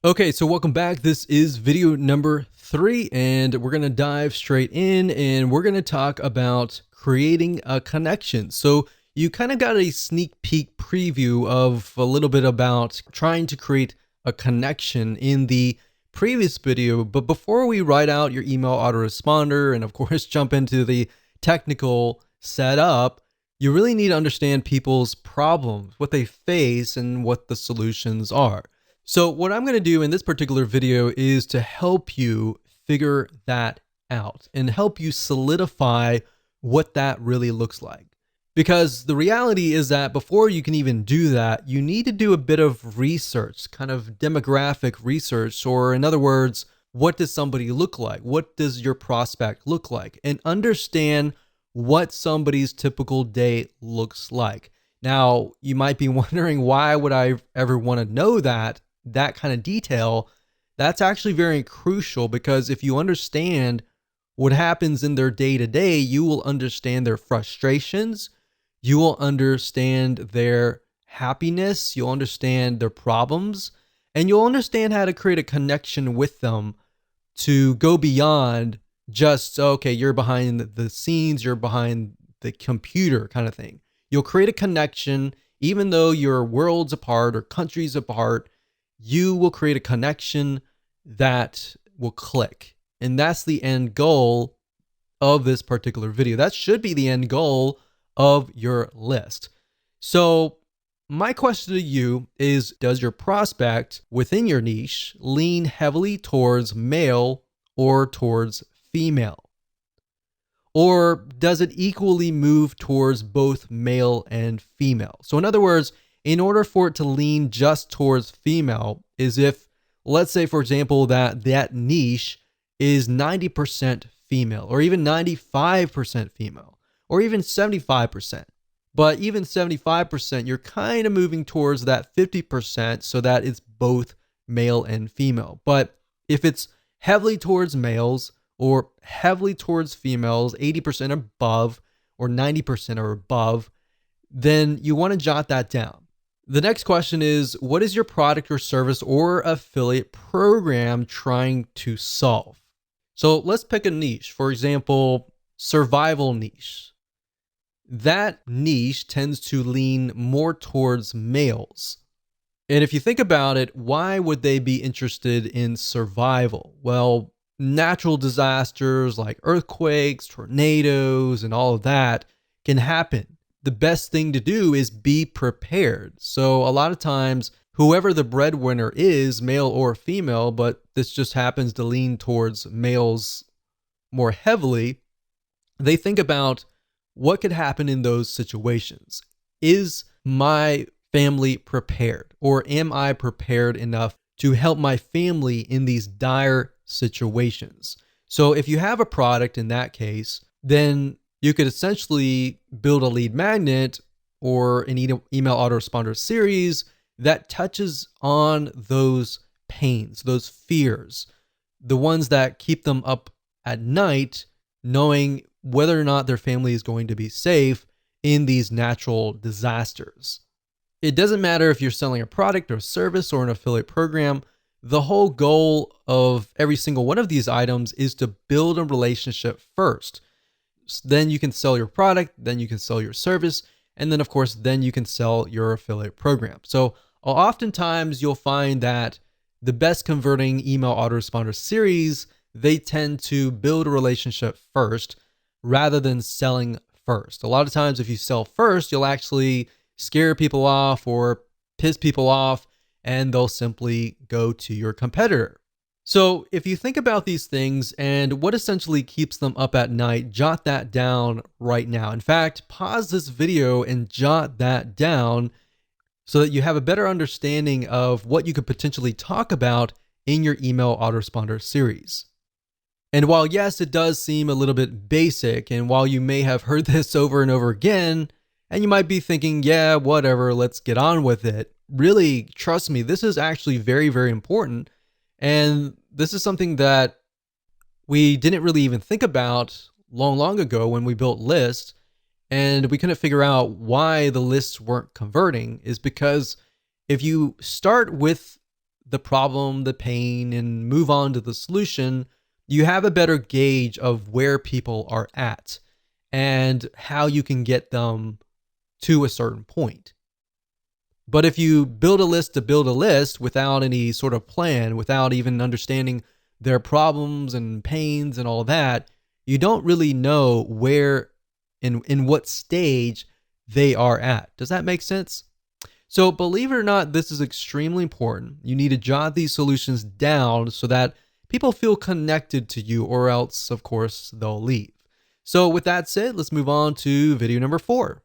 Okay, so welcome back. This is video number 3, and we're going to dive straight in and we're going to talk about creating a connection. So you kind of got a sneak peek preview of a little bit about trying to create a connection in the previous video. But before we write out your email autoresponder and of course jump into the technical setup, you really need to understand people's problems, what they face, and what the solutions are. So what I'm going to do in this particular video is to help you figure that out and help you solidify what that really looks like. Because the reality is that before you can even do that, you need to do a bit of research, kind of demographic research, or in other words, what does somebody look like? What does your prospect look like? And understand what somebody's typical day looks like. Now, you might be wondering, why would I ever want to know that kind of detail? That's actually very crucial, because if you understand what happens in their day to day, you will understand their frustrations, you will understand their happiness, you'll understand their problems, and you'll understand how to create a connection with them to go beyond just, okay, you're behind the scenes, you're behind the computer kind of thing. You'll create a connection, even though you're worlds apart or countries apart. You will create a connection that will click. And that's the end goal of this particular video. That should be the end goal of your list. So my question to you is, does your prospect within your niche lean heavily towards male or towards female? Or does it equally move towards both male and female? So in other words, in order for it to lean just towards female, is if, let's say, for example, that niche is 90% female, or even 95% female, or even 75%. But even 75%, you're kind of moving towards that 50% so that it's both male and female. But if it's heavily towards males or heavily towards females, 80% above or 90% or above, then you want to jot that down. The next question is, what is your product or service or affiliate program trying to solve? So let's pick a niche. For example, survival niche. That niche tends to lean more towards males. And if you think about it, why would they be interested in survival? Well, natural disasters like earthquakes, tornadoes, and all of that can happen. The best thing to do is be prepared. So a lot of times, whoever the breadwinner is, male or female, but this just happens to lean towards males more heavily, they think about what could happen in those situations. Is my family prepared? Or am I prepared enough to help my family in these dire situations? So if you have a product in that case, then you could essentially build a lead magnet or an email autoresponder series that touches on those pains, those fears, the ones that keep them up at night, knowing whether or not their family is going to be safe in these natural disasters. It doesn't matter if you're selling a product or service or an affiliate program. The whole goal of every single one of these items is to build a relationship first. Then you can sell your product, then you can sell your service, and then of course, then you can sell your affiliate program. So oftentimes you'll find that the best converting email autoresponder series, they tend to build a relationship first rather than selling first. A lot of times if you sell first, you'll actually scare people off or piss people off, and they'll simply go to your competitor. So if you think about these things and what essentially keeps them up at night, jot that down right now. In fact, pause this video and jot that down so that you have a better understanding of what you could potentially talk about in your email autoresponder series. And while yes, it does seem a little bit basic, and while you may have heard this over and over again, and you might be thinking, yeah, whatever, let's get on with it. Really, trust me, this is actually very, very important. And this is something that we didn't really even think about long ago when we built lists, and we couldn't figure out why the lists weren't converting, is because if you start with the problem, the pain, and move on to the solution, you have a better gauge of where people are at and how you can get them to a certain point. But if you build a list to build a list without any sort of plan, without even understanding their problems and pains and all that, you don't really know where in what stage they are at. Does that make sense? So believe it or not, this is extremely important. You need to jot these solutions down so that people feel connected to you, or else, of course, they'll leave. So with that said, let's move on to video number 4.